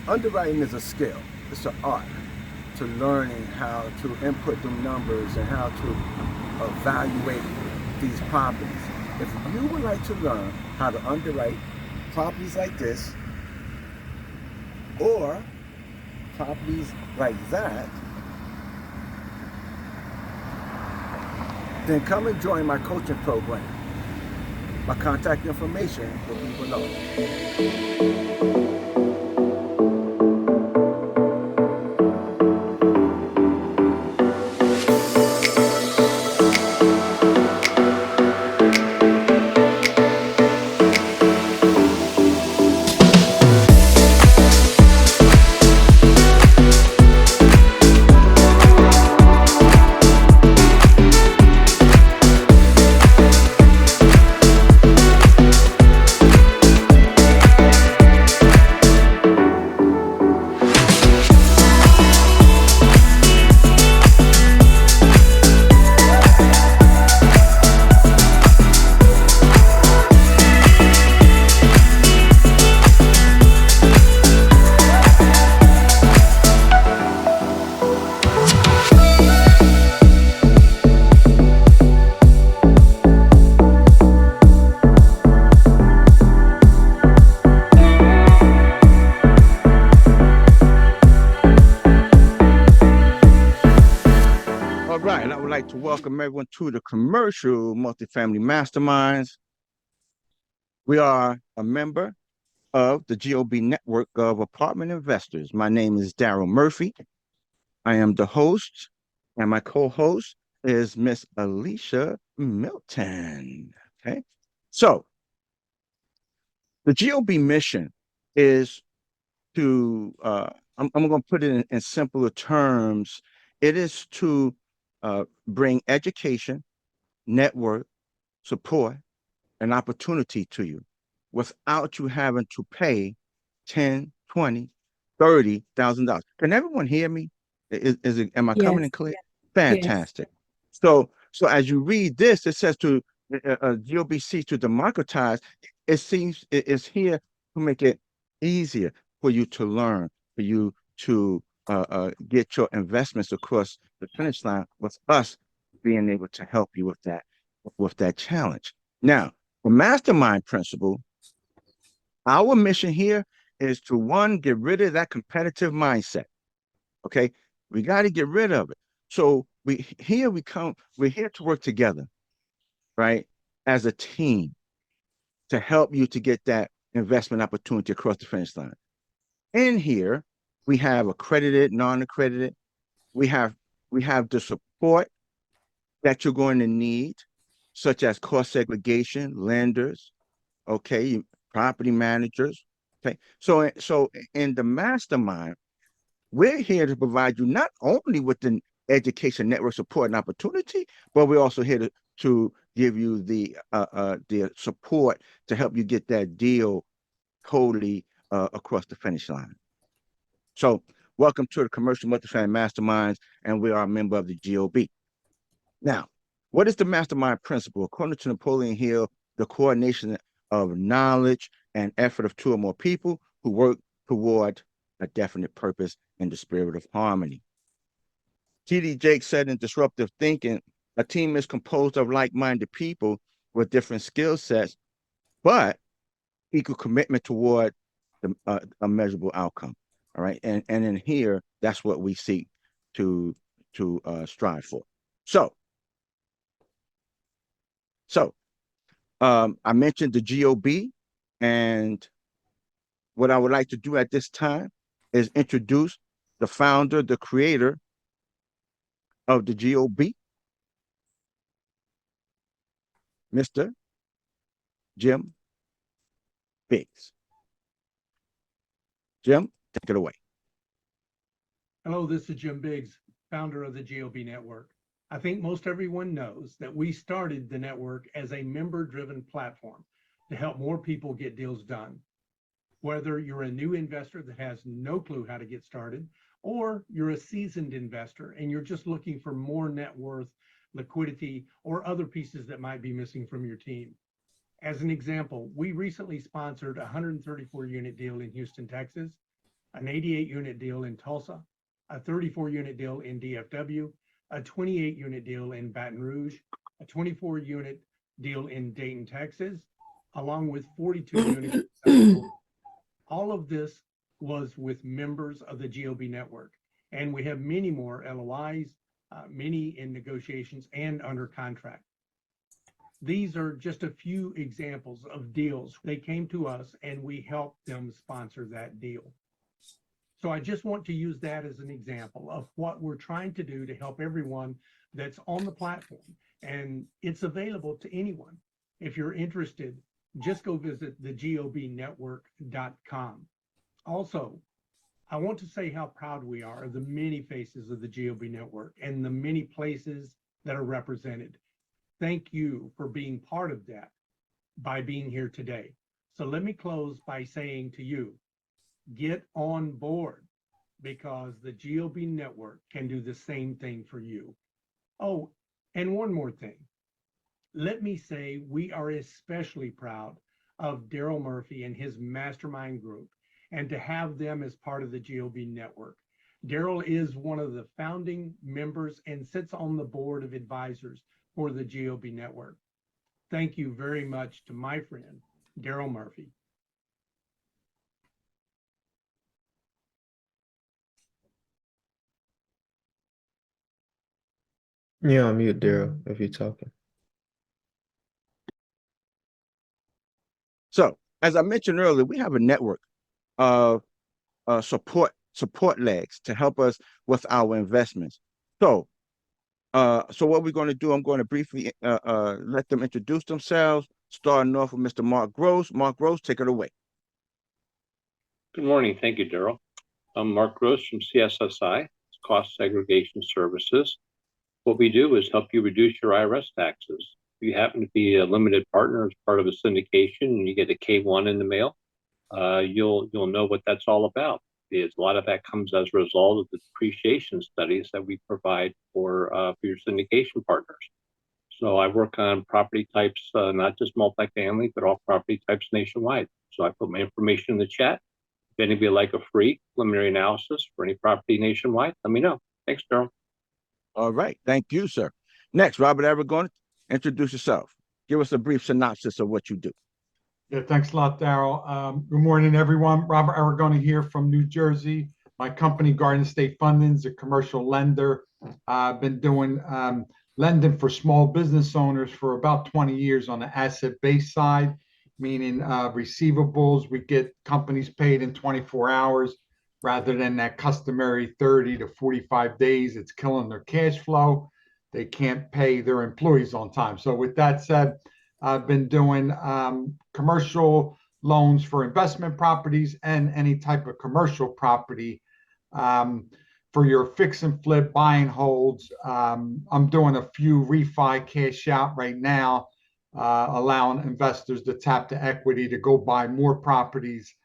Underwriting is a skill. It's an art to learning how to input the numbers and how to evaluate these properties. If you would like to learn how to underwrite properties like this or properties like that, then come and join my coaching program. My contact information will be below. All right, and I would like to welcome everyone to the commercial multifamily masterminds. We are a member of the GOB network of apartment investors. My name is Daryl Murphy. I am the host, and my co-host is Miss Alicia Milton. Okay, so the GOB mission is to, I'm going to put it in simpler terms. It is to bring education, network, support, and opportunity to you without you having to pay 10, 20, $30,000. Can everyone hear me? Am I coming Yes, in clear? yes. Fantastic. So as you read this, it says to GOBC to democratize. It seems it is here to make it easier for you to learn, for you to get your investments across the finish line with us being able to help you with that challenge. Now, the mastermind principle, our mission here is to one, get rid of that competitive mindset. Okay. We got to get rid of it. So we're here to work together, right? As a team to help you to get that investment opportunity across the finish line. In here, we have accredited, non-accredited. We have we have the support that you're going to need, such as cost segregation, lenders, okay, property managers. Okay. So in the mastermind, we're here to provide you not only with the education network support and opportunity, but we're also here to give you the support to help you get that deal totally across the finish line. So welcome to the Commercial Multifamily Masterminds, and we are a member of the GOB. Now, what is the mastermind principle? According to Napoleon Hill, the coordination of knowledge and effort of two or more people who work toward a definite purpose in the spirit of harmony. T.D. Jakes said in Disruptive Thinking, a team is composed of like-minded people with different skill sets, but equal commitment toward a measurable outcome. All right, and in here, that's what we seek to strive for. So I mentioned the GOB, and what I would like to do at this time is introduce the founder, the creator of the GOB, Mr. Jim Biggs. Jim, take it away. Hello, this is Jim Biggs, founder of the GOB Network. I think most everyone knows that we started the network as a member-driven platform to help more people get deals done. Whether you're a new investor that has no clue how to get started, or you're a seasoned investor and you're just looking for more net worth, liquidity, or other pieces that might be missing from your team. As an example, we recently sponsored a 134 unit deal in Houston, Texas. an 88-unit deal in Tulsa, a 34-unit deal in DFW, a 28-unit deal in Baton Rouge, a 24-unit deal in Dayton, Texas, along with 42 units. All of this was with members of the GOB network. And we have many more LOIs, many in negotiations and under contract. These are just a few examples of deals. They came to us and we helped them sponsor that deal. So I just want to use that as an example of what we're trying to do to help everyone that's on the platform. And it's available to anyone. If you're interested, just go visit thegobnetwork.com. Also, I want to say how proud we are of the many faces of the GOB network and the many places that are represented. Thank you for being part of that by being here today. So let me close by saying to you, get on board, because the GOB network can do the same thing for you. Oh, and one more thing. Let me say we are especially proud of Daryl Murphy and his mastermind group, and to have them as part of the GOB network. Daryl is one of the founding members and sits on the board of advisors for the GOB network. Thank you very much to my friend, Daryl Murphy. You're on mute, Daryl, if you're talking. So, as I mentioned earlier, we have a network of support legs to help us with our investments. So, so what we're going to do, I'm going to briefly let them introduce themselves, starting off with Mr. Mark Gross. Mark Gross, take it away. Good morning. Thank you, Daryl. I'm Mark Gross from CSSI, Cost Segregation Services. What we do is help you reduce your IRS taxes. If you happen to be a limited partner as part of a syndication and you get a K-1 in the mail, you'll know what that's all about. Because a lot of that comes as a result of the depreciation studies that we provide for your syndication partners. So I work on property types, not just multifamily, but all property types nationwide. So I put my information in the chat. If any of you like a free preliminary analysis for any property nationwide, let me know. Thanks, Daryl. All right. Thank you, sir. Next, Robert Aragon, introduce yourself. Give us a brief synopsis of what you do. Yeah, thanks a lot, Daryl. Good morning, everyone. Robert Aragona here from New Jersey. My company, Garden State Funding, is a commercial lender. I've been doing lending for small business owners for about 20 years on the asset-based side, meaning receivables. We get companies paid in 24 hours rather than that customary 30 to 45 days. It's killing their cash flow. They can't pay their employees on time. So with that said, I've been doing commercial loans for investment properties and any type of commercial property for your fix and flip, buy and holds. I'm doing a few refi cash out right now, allowing investors to tap the equity to go buy more properties.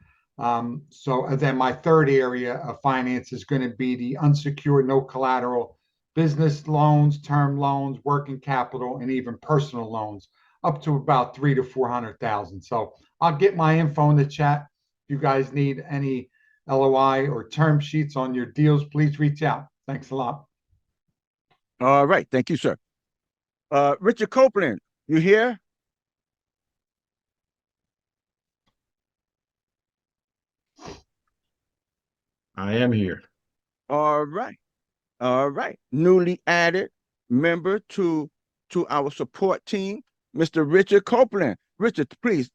So then my third area of finance is going to be the unsecured, no collateral business loans, term loans, working capital, and even personal loans, up to about 300,000 to 400,000. So I'll get my info in the chat. If you guys need any LOI or term sheets on your deals, please reach out. Thanks a lot. All right. Thank you, sir. Richard Copeland, you here? I am here. All right. All right. Newly added member to our support team, Mr. Richard Copeland. Richard, please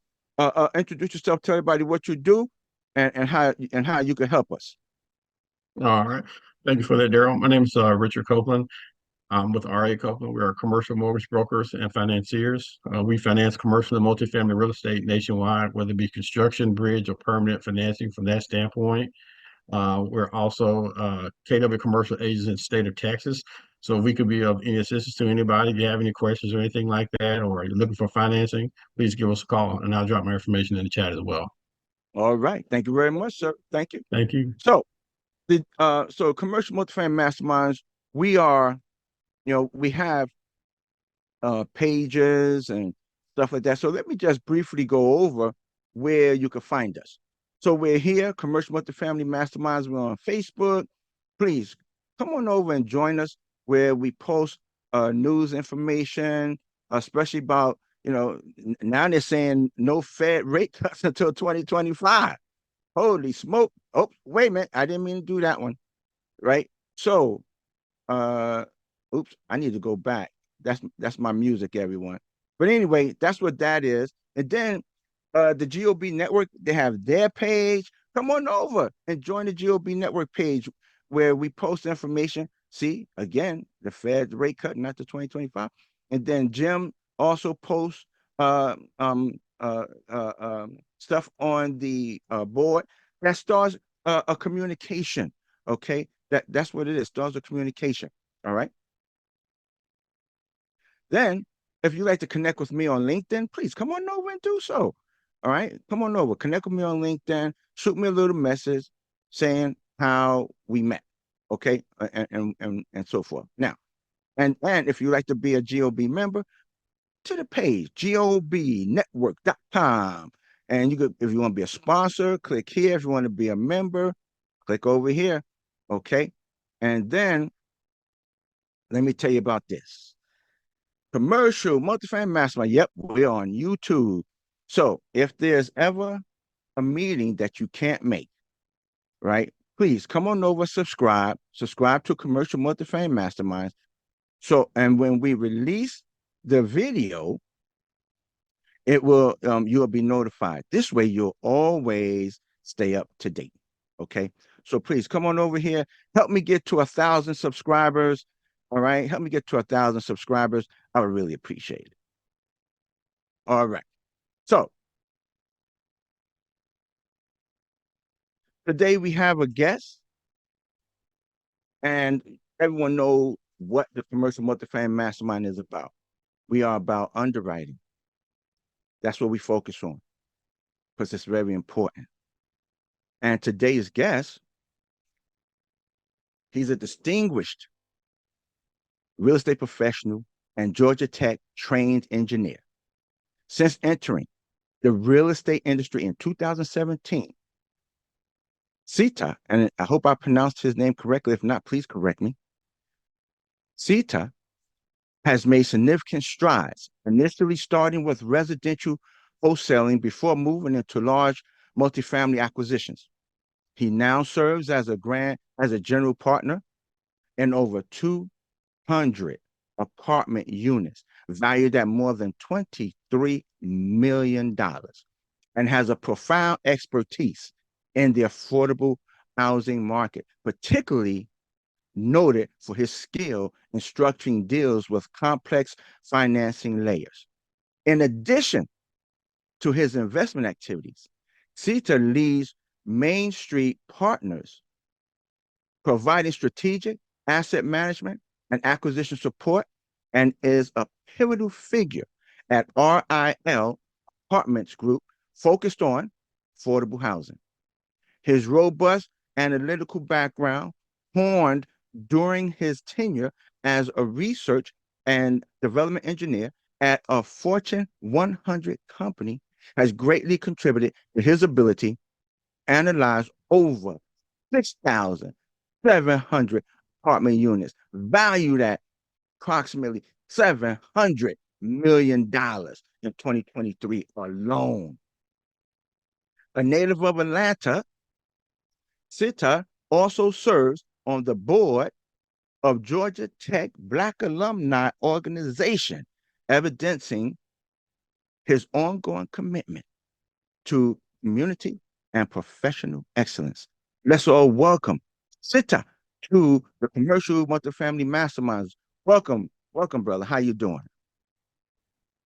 introduce yourself, tell everybody what you do and how you can help us. All right. Thank you for that, Daryl. My name is Richard Copeland. I'm with RIL Copeland. We are commercial mortgage brokers and financiers. We finance commercial and multifamily real estate nationwide, whether it be construction, bridge, or permanent financing from that standpoint. We're also KW commercial agents in the state of Texas. So if we could be of any assistance to anybody, if you have any questions or anything like that, or you're looking for financing, please give us a call and I'll drop my information in the chat as well. All right. Thank you very much, sir. Thank you. Thank you. So so commercial multifamily masterminds, we are, we have pages and stuff like that. So let me just briefly go over where you can find us. So we're here, Commercial Multifamily Masterminds. We're on Facebook. Please come on over and join us where we post news information, especially about, now they're saying no Fed rate cuts until 2025. Holy smoke. Oh, wait a minute. I didn't mean to do that one. Right. So, oops, I need to go back. That's my music, everyone. But anyway, that's what that is. And then the GOB network, they have their page. Come on over and join the GOB network page where we post information. See, again, the Fed rate cut not to 2025. And then Jim also posts stuff on the board that starts a communication. Okay, that's what it is. Starts a communication. All right. Then, if you'd like to connect with me on LinkedIn, please come on over and do so. All right, come on over, connect with me on LinkedIn, shoot me a little message saying how we met. Okay, and so forth. Now, and if you'd like to be a GOB member, to the page gobnetwork.com. And you could, if you want to be a sponsor, click here. If you want to be a member, click over here. Okay. And then let me tell you about this. Commercial Multifamily Mastermind. Yep, we're on YouTube. So if there's ever a meeting that you can't make, right? Please come on over, subscribe to Commercial Multifamily Masterminds. So, and when we release the video, it will you'll be notified. This way you'll always stay up to date. Okay. So please come on over here. Help me get to 1,000 subscribers. All right. Help me get to 1,000 subscribers. I would really appreciate it. All right. So today we have a guest, and everyone knows what the Commercial Multifamily Mastermind is about. We are about underwriting. That's what we focus on because it's very important. And today's guest, he's a distinguished real estate professional and Georgia Tech trained engineer. Since entering the real estate industry in 2017, Sitta, and I hope I pronounced his name correctly. If not, please correct me. Sitta has made significant strides, initially starting with residential wholesaling before moving into large multifamily acquisitions. He now serves as a general partner in over 200 apartment units valued at more than $23 million and has a profound expertise in the affordable housing market, particularly noted for his skill in structuring deals with complex financing layers. In addition to his investment activities, Sitta leads Main Street Partners, providing strategic asset management and acquisition support, and is a pivotal figure at RIL Apartments Group focused on affordable housing. His robust analytical background, honed during his tenure as a research and development engineer at a Fortune 100 company, has greatly contributed to his ability to analyze over 6,700 apartment units valued at approximately $700 million in 2023 alone. A native of Atlanta, Sitta also serves on the board of Georgia Tech Black Alumni Organization, evidencing his ongoing commitment to community and professional excellence. Let's all welcome Sitta to the Commercial Multifamily Masterminds. Welcome, brother. How you doing?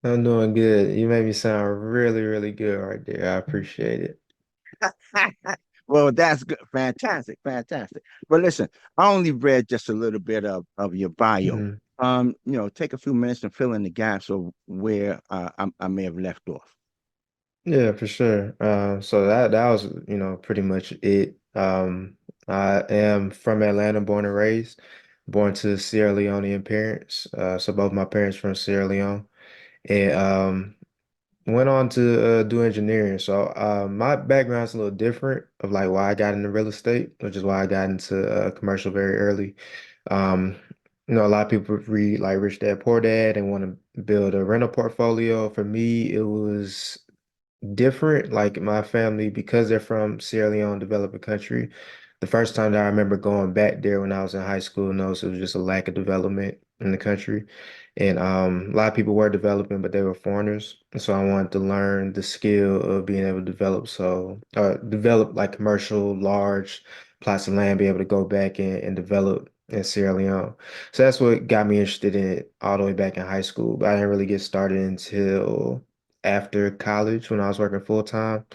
I'm doing good. You made me sound really, really good right there. I appreciate it. Well, that's good. Fantastic, fantastic. But listen, I only read just a little bit of your bio. Mhm. Take a few minutes and fill in the gaps of where I may have left off. Yeah, for sure. So that was, pretty much it. I am from Atlanta, born and raised, born to Sierra Leonean parents. So both my parents from Sierra Leone. And went on to do engineering. So my background's a little different of like why I got into real estate, which is why I got into commercial very early. Um, a lot of people read like Rich Dad Poor Dad and want to build a rental portfolio. For me, it was different. Like my family, because they're from Sierra Leone, developing country, the first time that I remember going back there when I was in high school, noticed it was just a lack of development in the country. And a lot of people were developing, but they were foreigners. So I wanted to learn the skill of being able to develop, develop like commercial, large plots of land, be able to go back and develop in Sierra Leone. So that's what got me interested in it all the way back in high school. But I didn't really get started until after college when I was working full time.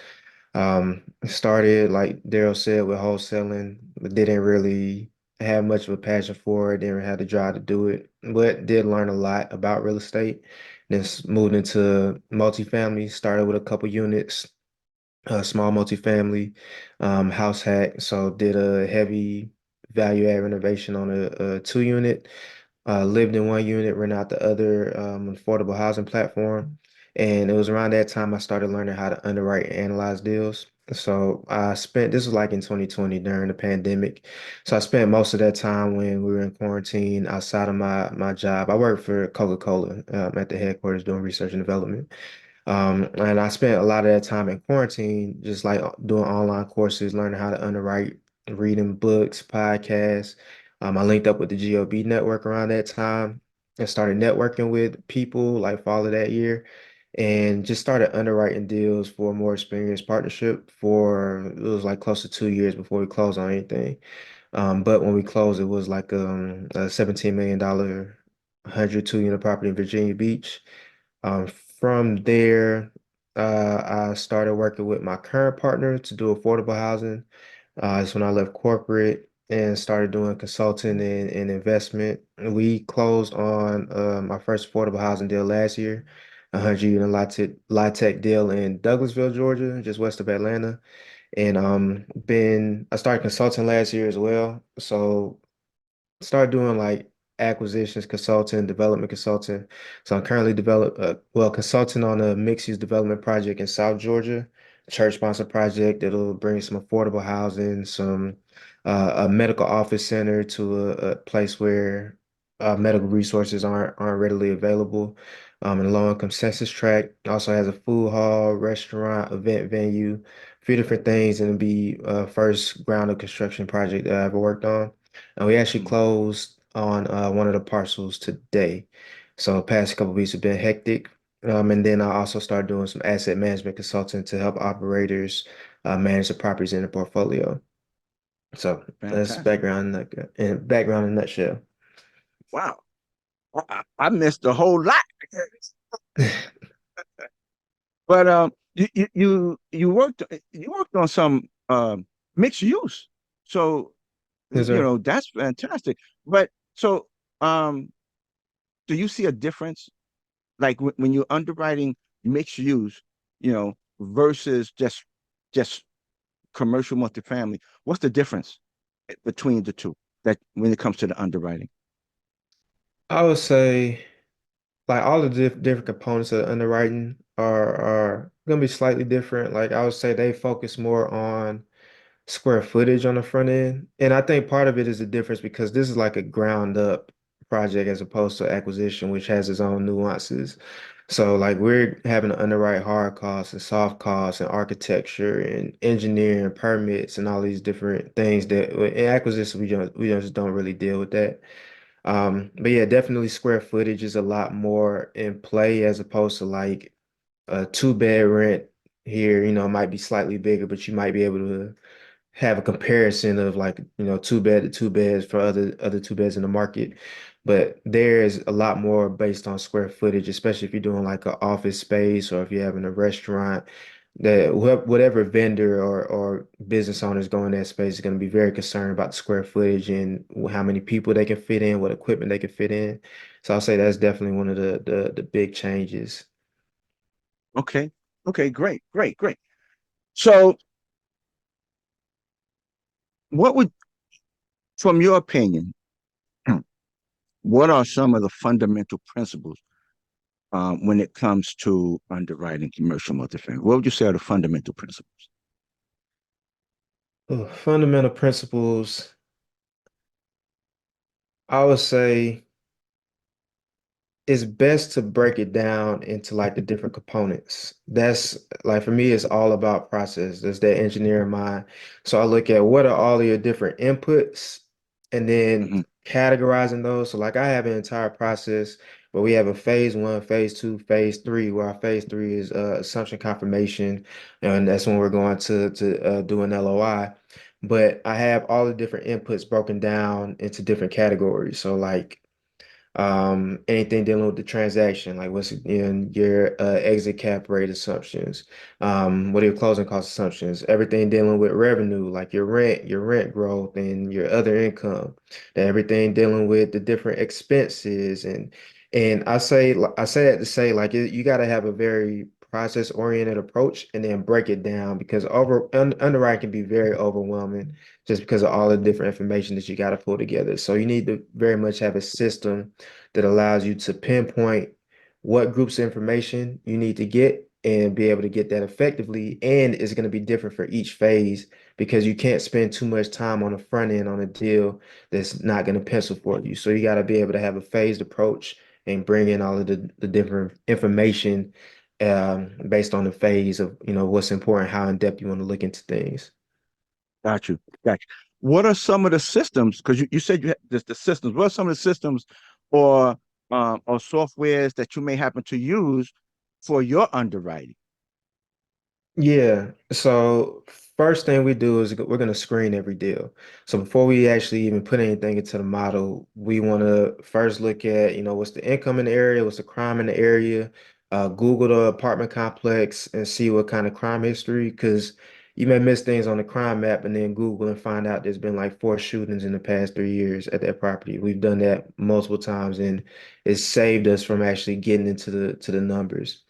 Started like Daryl said with wholesaling, but didn't really have much of a passion for it, didn't have the drive to do it, but did learn a lot about real estate. Moved into multifamily, started with a couple units, small multifamily, house hack. So did a heavy value add renovation on a 2 unit, lived in 1 unit, rent out the other, affordable housing platform. And it was around that time I started learning how to underwrite and analyze deals. So this was like in 2020 during the pandemic. So I spent most of that time when we were in quarantine outside of my job. I worked for Coca-Cola, at the headquarters doing research and development. And I spent a lot of that time in quarantine, just like doing online courses, learning how to underwrite, reading books, podcasts. I linked up with the GOB network around that time and started networking with people like fall of that year and just started underwriting deals for a more experienced partnership for it was like close to 2 years before we closed on anything. But when we closed, it was like a $17 million 102-unit property in Virginia Beach. From there, I started working with my current partner to do affordable housing. That's when I left corporate and started doing consulting and investment. We closed on my first affordable housing deal last year, a 100-unit LIHTC deal in Douglasville, Georgia, just west of Atlanta. And I started consulting last year as well. So start doing like acquisitions consulting, development consulting. So I'm currently consulting on a mixed use development project in South Georgia, church sponsored project that'll bring some affordable housing, some a medical office center to a place where medical resources aren't readily available. And a low income census tract also has a food hall, restaurant, event venue, a few different things, and it'll be first ground up construction project that I ever worked on. And we actually closed on one of the parcels today. So past couple weeks have been hectic. And then I also started doing some asset management consulting to help operators manage the properties in the portfolio. So that's Fantastic. background in a nutshell. Wow. I missed a whole lot. But you worked on some mixed use. So Yes, sir. that's fantastic. But so um do you see a difference like when you're underwriting mixed use, versus just commercial multifamily? What's the difference between the two that when it comes to the underwriting? I would say like all the different components of the underwriting are gonna be slightly different. Like I would say they focus more on square footage on the front end. And I think part of it is the difference because this is like a ground up project as opposed to acquisition, which has its own nuances. So like we're having to underwrite hard costs and soft costs and architecture and engineering permits and all these different things that in acquisition we just don't really deal with that. But yeah, definitely square footage is a lot more in play as opposed to like a 2 bed rent here, might be slightly bigger, but you might be able to have a comparison of like, 2 bed to 2 beds for other 2 beds in the market. But there's a lot more based on square footage, especially if you're doing like an office space or if you're having a restaurant, that whatever vendor or business owners go in that space is going to be very concerned about the square footage and how many people they can fit in, what equipment they can fit in. So I'll say that's definitely one of the big changes. Okay. Okay, great, great, great. So what would, from your opinion, what are some of the fundamental principles when it comes to underwriting commercial multifamily? What would you say are the fundamental principles? Fundamental principles, I would say it's best to break it down into like the different components. That's like for me, it's all about process. There's that engineering mind. So I look at what are all of your different inputs and then Hmm. categorizing those. So like I have an entire process where we have a phase one, phase two, phase three, where our phase three is assumption confirmation, and that's when we're going to do an LOI. But I have all the different inputs broken down into different categories. So like anything dealing with the transaction, like what's in your exit cap rate assumptions, what are your closing cost assumptions, everything dealing with revenue, like your rent growth and your other income, then everything dealing with the different expenses and I say that to say like you got to have a very process oriented approach and then break it down because underwriting can be very overwhelming just because of all the different information that you got to pull together. So you need to very much have a system that allows you to pinpoint what groups of information you need to get and be able to get that effectively. And it's going to be different for each phase because you can't spend too much time on the front end on a deal that's not going to pencil for you. So you got to be able to have a phased approach and bring in all of the different information based on the phase of, what's important, how in depth you want to look into things. Got you. Got you. What are some of the systems? Because you said you had the systems. What are some of the systems or softwares that you may happen to use for your underwriting? Yeah. So first thing we do is we're going to screen every deal. So before we actually even put anything into the model, we want to first look at, what's the income in the area, what's the crime in the area, Google the apartment complex and see what kind of crime history, because you may miss things on the crime map and then Google and find out there's been like 4 shootings in the past 3 years at that property. We've done that multiple times and it's saved us from actually getting into the numbers.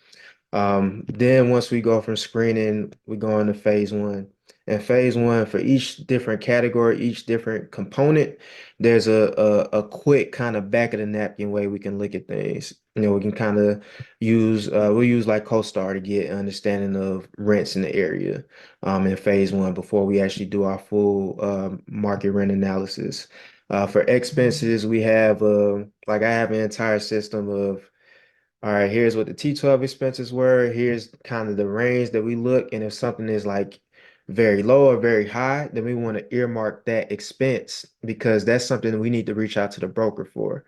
Then once we go from screening, we go into phase one. And phase one, for each different category, each different component, there's a quick kind of back of the napkin way we can look at things. We can kind of we'll use like CoStar to get an understanding of rents in the area in phase one before we actually do our full market rent analysis. For expenses, we have like I have an entire system of all right, here's what the T12 expenses were. Here's kind of the range that we look. And if something is like very low or very high, then we want to earmark that expense because that's something that we need to reach out to the broker for.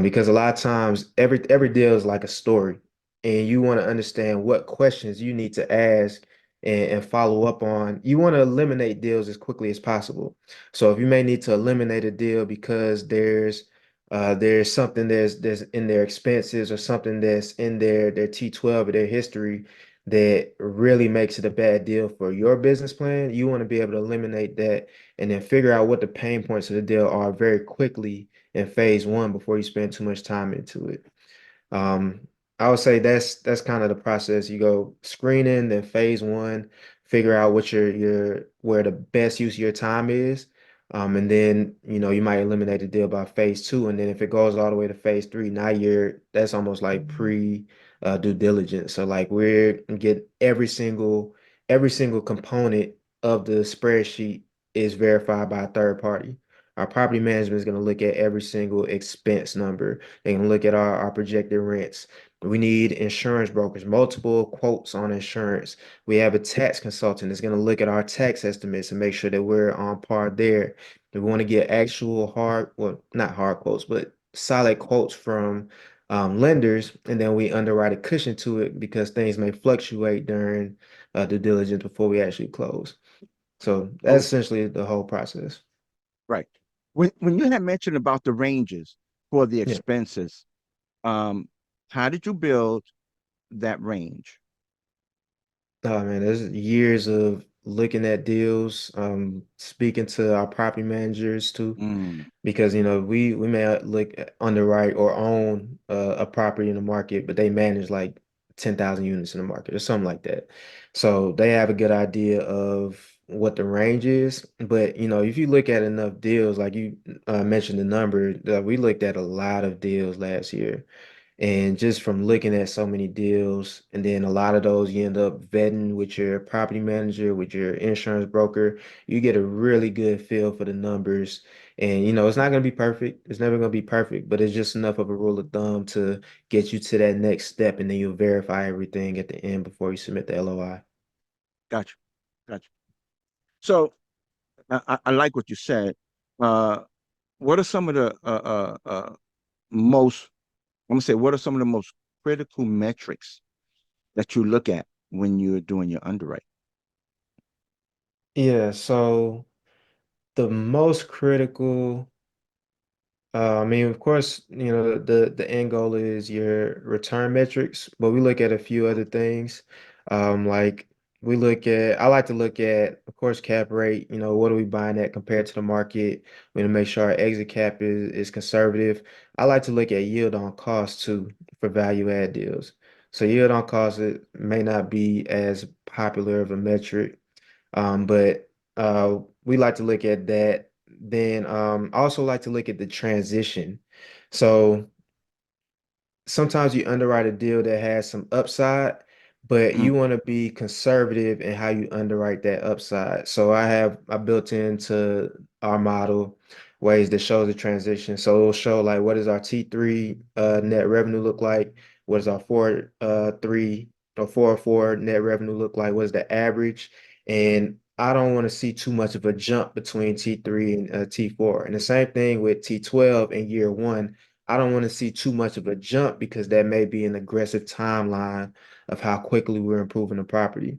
Because a lot of times every deal is like a story, and you want to understand what questions you need to ask and follow up on. You want to eliminate deals as quickly as possible. So if you may need to eliminate a deal because there's something there's in their expenses or something that's in their T12 or their history that really makes it a bad deal for your business plan. You want to be able to eliminate that and then figure out what the pain points of the deal are very quickly in phase one before you spend too much time into it. Um, I would say that's kind of the process. You go screening, then phase one, figure out what your where the best use of your time is. And then you might eliminate the deal by phase two. And then if it goes all the way to phase three, now that's almost like pre due diligence. So like we're get every single component of the spreadsheet is verified by a third party. Our property management is going to look at every single expense number. They can look at our projected rents. We need insurance brokers, multiple quotes on insurance. We have a tax consultant that's going to look at our tax estimates and make sure that we're on par there. We want to get actual well, not hard quotes, but solid quotes from lenders, and then we underwrite a cushion to it because things may fluctuate during due diligence before we actually close. So Oh, that's essentially the whole process. right. When you had mentioned about the ranges for the Yeah. expenses, um, how did you build that range? Oh man, there's years of looking at deals, speaking to our property managers too, Mm, because we may underwrite or own a property in the market, but they manage like 10,000 units in the market or something like that. So they have a good idea of what the range is. But if you look at enough deals, like you mentioned the number, we looked at a lot of deals last year. And just from looking at so many deals, and then a lot of those you end up vetting with your property manager, with your insurance broker, you get a really good feel for the numbers. And it's not going to be perfect. It's never going to be perfect, but it's just enough of a rule of thumb to get you to that next step, and then you'll verify everything at the end before you submit the LOI. Gotcha. Gotcha. So I like what you said. Uh, what are some of the most, I'm gonna say, what are some of the most critical metrics that you look at when you're doing your underwriting? Yeah, so the most critical. I mean, of course, the end goal is your return metrics, but we look at a few other things. Like I like to look at, of course, cap rate. What are we buying at compared to the market? We want to make sure our exit cap is conservative. I like to look at yield on cost too for value add deals. So yield on cost, it may not be as popular of a metric, but we like to look at that. Then I also like to look at the transition. So sometimes you underwrite a deal that has some upside, but Mhm. you want to be conservative in how you underwrite that upside. So I built into our model ways that shows the transition. So it'll show like what does our T3 net revenue look like? What does our 4.3 or 4.4 net revenue look like? What is the average? And I don't want to see too much of a jump between T3 and T4. And the same thing with T12 in year one. I don't want to see too much of a jump because that may be an aggressive timeline of how quickly we're improving the property.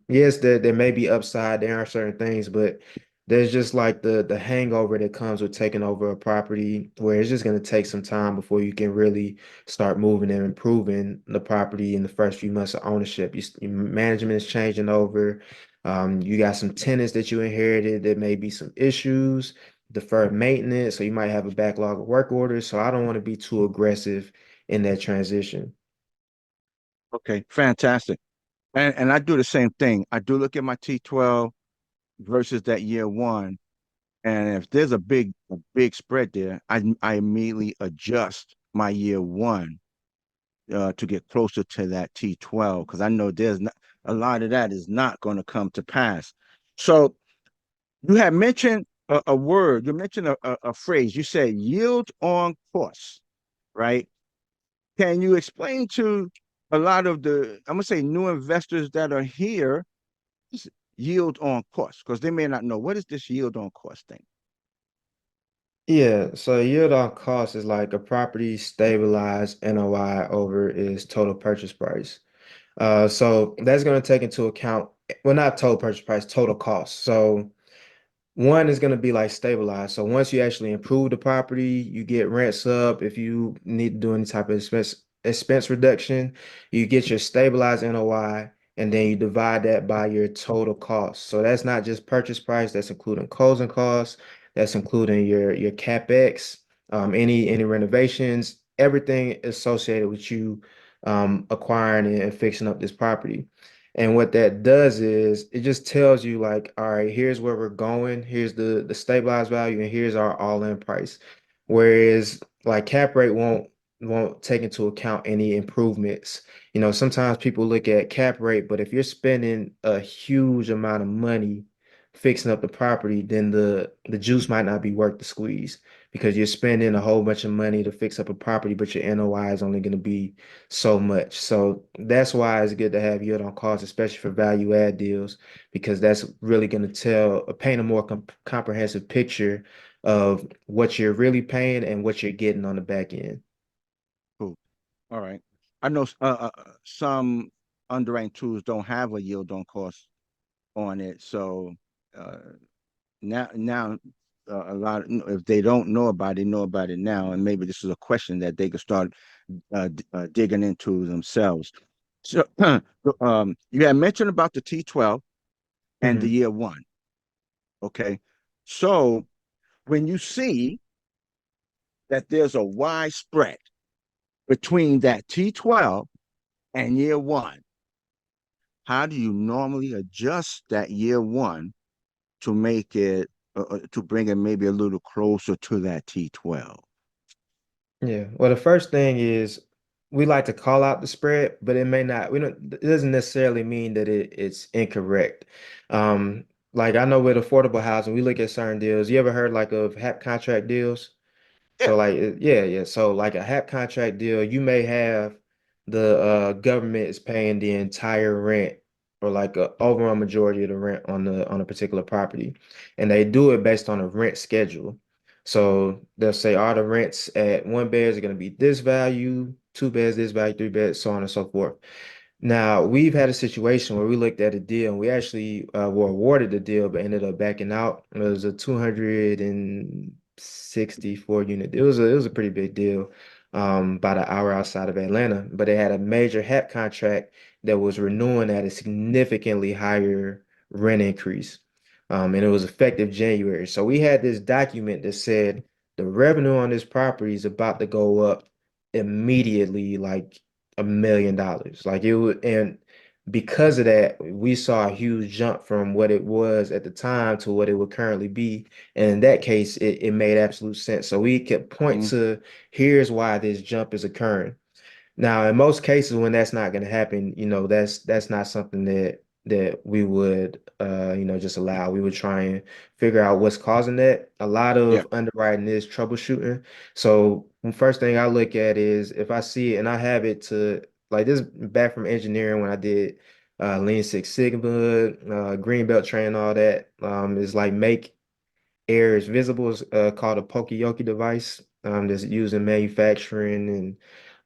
Yes, there may be upside, there are certain things, but there's just like the hangover that comes with taking over a property where it's just going to take some time before you can really start moving and improving the property in the first few months of ownership. Your management is changing over. You got some tenants that you inherited. There may be some issues, deferred maintenance, so you might have a backlog of work orders. So I don't want to be too aggressive in that transition. Okay, fantastic. And I do the same thing. I do look at my T12 versus that year one. And if there's a big spread there, I immediately adjust my year one to get closer to that T12 because I know there's not a lot of that is not going to come to pass. So you had mentioned a word, you mentioned a phrase. You said yield on cost, right? Can you explain to a lot of I'm gonna say new investors that are here, yield on cost, because they may not know what is this yield on cost thing. Yeah, so yield on cost is like a property stabilized NOI over its total purchase price. So that's going to take into account, well, not total purchase price, total cost. So one is going to be like stabilized. So once you actually improve the property, you get rents up. If you need to do any type of expense reduction, you get your stabilized NOI, and then you divide that by your total cost. So that's not just purchase price, that's including closing costs, that's including your CapEx, any renovations, everything associated with you acquiring and fixing up this property. And what that does is it just tells you like, all right, here's where we're going. Here's the stabilized value, and here's our all-in price. Whereas like cap rate won't take into account any improvements. Sometimes people look at cap rate, but if you're spending a huge amount of money fixing up the property, then the juice might not be worth the squeeze because you're spending a whole bunch of money to fix up a property, but your NOI is only going to be so much. So that's why it's good to have yield on cost, especially for value add deals, because that's really going to paint a more comprehensive picture of what you're really paying and what you're getting on the back end. Cool. All right. I know some underwriting tools don't have a yield on cost on it. So uh, now a lot if they don't know about it, know about it now, and maybe this is a question that they could start digging into themselves. So you had mentioned about the T12 and the Mhm. year one. Okay. So when you see that there's a wide spread between that T12 and year one, how do you normally adjust that year one to make it to bring it maybe a little closer to that T12? Yeah. Well, the first thing is we like to call out the spread, but it may not, we don't, it doesn't necessarily mean that it's incorrect. Like I know with affordable housing, we look at certain deals. You ever heard like of HAP contract deals? Yeah. So like yeah, yeah. So like a HAP contract deal, you may have the government is paying the entire rent or like a overall majority of the rent on a particular property. And they do it based on a rent schedule. So they'll say all the rents at one beds are going to be this value, two beds this value, three beds, so on and so forth. Now, we've had a situation where we looked at a deal and we actually were awarded the deal, but ended up backing out. It was a 264 unit. It was a pretty big deal, about an hour outside of Atlanta. But they had a major HAP contract that was renewing at a significantly higher rent increase. And it was effective January. So we had this document that said the revenue on this property is about to go up immediately, like $1 million. Like it would, and because of that, we saw a huge jump from what it was at the time to what it would currently be. And in that case, it made absolute sense. So we could point Mhm. to here's why this jump is occurring. Now, in most cases, when that's not going to happen, that's not something that we would just allow. We would try and figure out what's causing that. A lot Yeah. of underwriting is troubleshooting. So the first thing I look at is if I see it and I have it to like this back from engineering when I did Lean Six Sigma, green belt training, all that, is like make air is visible is called a Pokeyoki device that's used in manufacturing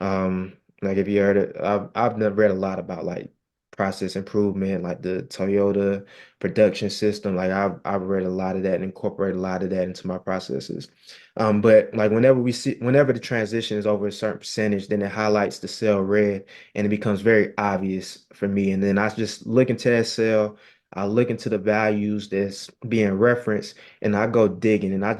and like if you heard it, I've never read a lot about like process improvement, like the Toyota production system. Like I've read a lot of that and incorporate a lot of that into my processes. But like whenever the transition is over a certain percentage, then it highlights the cell red and it becomes very obvious for me. And then I just look into that cell. I look into the values that's being referenced and I go digging and I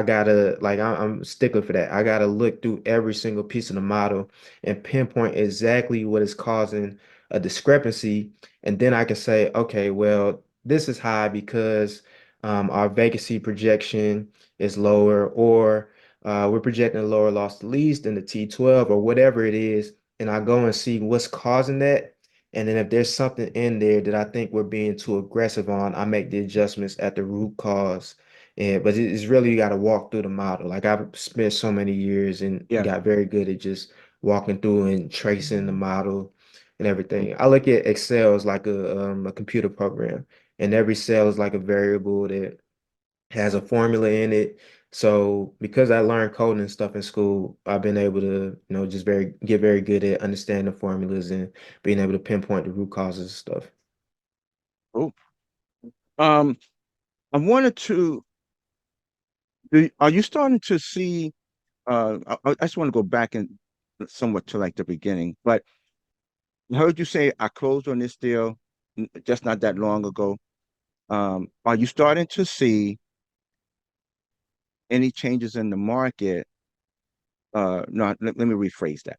gotta like I'm a stickler for that. I gotta look through every single piece of the model and pinpoint exactly what is causing a discrepancy. And then I can say, okay, well, this is high because our vacancy projection is lower, or we're projecting a lower loss to lease than the T12 or whatever it is. And I go and see what's causing that. And then if there's something in there that I think we're being too aggressive on, I make the adjustments at the root cause. And but it's really you got to walk through the model. Like I've spent so many years and Yeah. got very good at just walking through and tracing the model and everything. I look at Excel as like a computer program, and every cell is like a variable that has a formula in it. So because I learned coding and stuff in school, I've been able to, just get very good at understanding the formulas and being able to pinpoint the root causes and stuff. Oh. Um, I wanted to. Are you starting to see? I just want to go back and somewhat to like the beginning, but I heard you say I closed on this deal just not that long ago. Are you starting to see any changes in the market? No, let me rephrase that.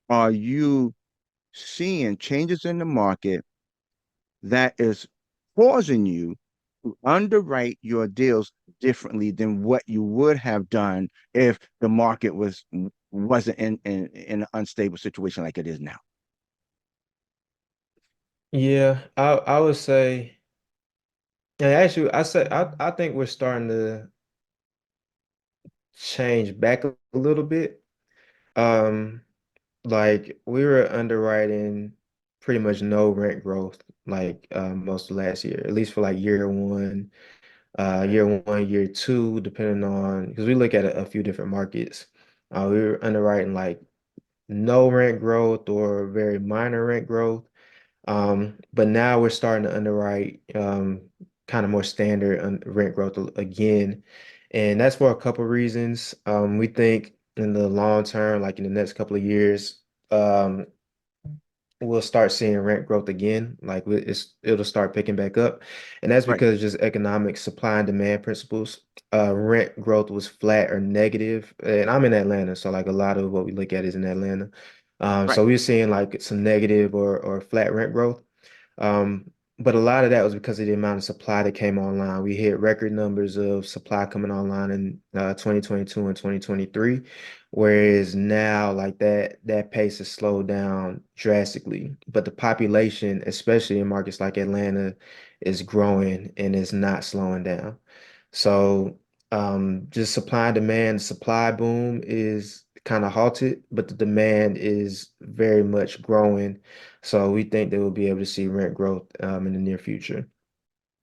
Are you seeing changes in the market that is causing you to underwrite your deals differently than what you would have done if the market wasn't in an unstable situation like it is now? Yeah, I would say, and actually, I think we're starting to change back a little bit. Um, like we were underwriting pretty much no rent growth, like most of last year, at least for like year one, year two, depending on because we look at a few different markets. We were underwriting like no rent growth or very minor rent growth. But now we're starting to underwrite kind of more standard rent growth again. And that's for a couple reasons. We think in the long term, like in the next couple of years, um, we'll start seeing rent growth again. Like it'll start picking back up. And that's Right, because just economic supply and demand principles. Rent growth was flat or negative. And I'm in Atlanta, so like a lot of what we look at is in Atlanta. right. So we're seeing like some negative or flat rent growth. Um, But a lot of that was because of the amount of supply that came online. We hit record numbers of supply coming online in 2022 and 2023, whereas now like that pace has slowed down drastically. But the population, especially in markets like Atlanta, is growing and is not slowing down. So just supply and demand, supply boom is kind of halted, but the demand is very much growing. So we think that we'll be able to see rent growth in the near future.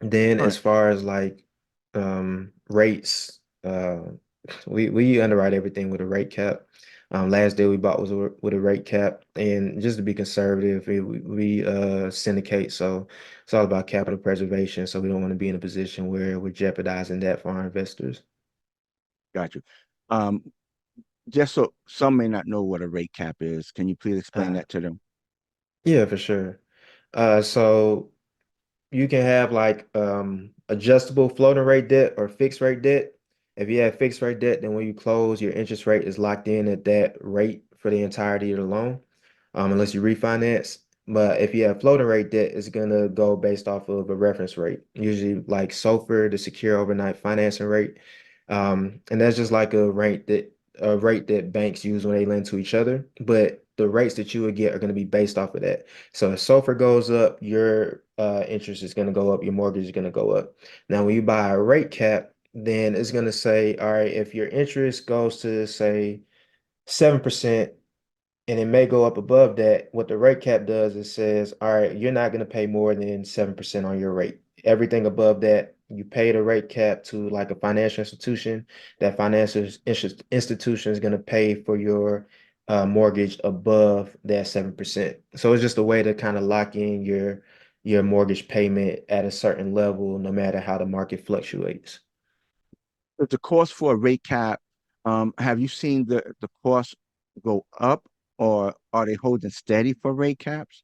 Then All as right. far as like rates, we underwrite everything with a rate cap. Last deal we bought was with a rate cap, and just to be conservative, we syndicate. So it's all about capital preservation. So we don't want to be in a position where we're jeopardizing that for our investors. Got you. Um, just so some may not know what a rate cap is, can you please explain Uh, that to them? yeah, for sure. So you can have like adjustable floating rate debt or fixed rate debt. If you have fixed rate debt, then when you close, your interest rate is locked in at that rate for the entirety of the loan, unless you refinance. But if you have floating rate debt, it's gonna go based off of a reference rate, usually like SOFR, the secure overnight financing rate. And that's just like a rate that banks use when they lend to each other. But the rates that you would get are going to be based off of that. So if SOFR goes up, your interest is going to go up, your mortgage is going to go up. Now, when you buy a rate cap, then it's going to say, all right, if your interest goes to say 7%, and it may go up above that. What the rate cap does is says, all right, you're not going to pay more than 7% on your rate. Everything above that, you pay the rate cap to like a financial institution. That institution is going to pay for your mortgage above that 7%. So it's just a way to kind of lock in your mortgage payment at a certain level, no matter how the market fluctuates. The cost for a rate cap, have you seen the cost go up, or are they holding steady for rate caps?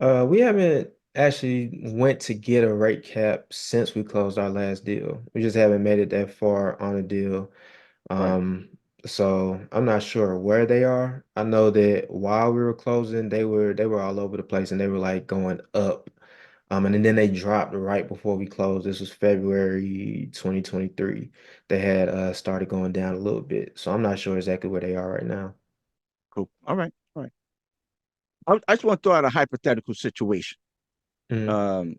We haven't actually went to get a rate cap since we closed our last deal. We just haven't made it that far on a deal. Right. Um, so I'm not sure where they are. I know that while we were closing, they were all over the place and they were like going up. And then they dropped right before we closed. This was February 2023. They had started going down a little bit. So I'm not sure exactly where they are right now. Cool. All right. All right. I just want to throw out a hypothetical situation. Mhm. Um,